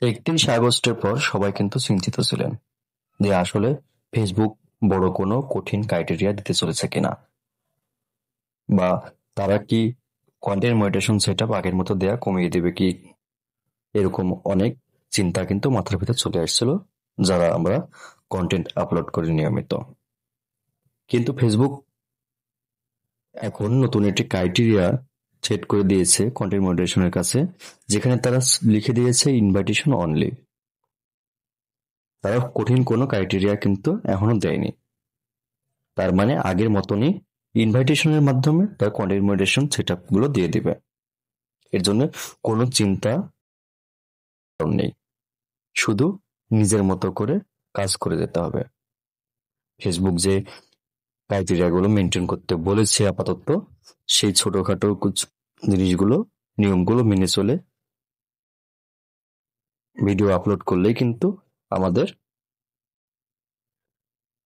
৩১ আগস্টের পর সবাই কিন্তু চিন্তিত ছিলেন যে আসলে ফেসবুক বড় কোনো কঠিন ক্রাইটেরিয়া দিতে চলেছে কিনা, বা তারা কি কন্টেন্ট মনিটাইজেশন সেটআপ আগের মতো দেয়া কমিয়ে দেবে কি। এরকম অনেক চিন্তা কিন্তু মাথার ভিতর চলে আসছিল যারা আমরা কন্টেন্ট আপলোড করি নিয়মিত। কিন্তু ফেসবুক এখন নতুন একটি ক্রাইটেরিয়া সেট করে দিয়েছে কন্টেন্ট মনিটাইজেশনের কাছে, যেখানে তারা লিখে দিয়েছে ইনভাইটেশন অনলি। তারা কঠিন কোনো ক্রাইটেরিয়া কিন্তু এখনো দেয়নি। তার মানে আগের মতনই ইনভাইটেশনের মাধ্যমে তার কন্টেন্ট মনিটাইজেশন সেটআপ গুলো দিয়ে দিবে। এর জন্য কোনো চিন্তা নেই, শুধু নিজের মতো করে কাজ করে যেতে হবে। ফেসবুক যে ক্রাইটেরিয়া গুলো মেনটেন করতে বলেছে আপাতত, সেই ছোটখাটো কিছু জিনিসগুলো, নিয়মগুলো মেনে চলে ভিডিও আপলোড করলেই কিন্তু আমাদের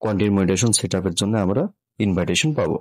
কন্টেন্ট মনিটাইজেশন সেটআপের জন্য আমরা ইনভাইটেশন পাবো।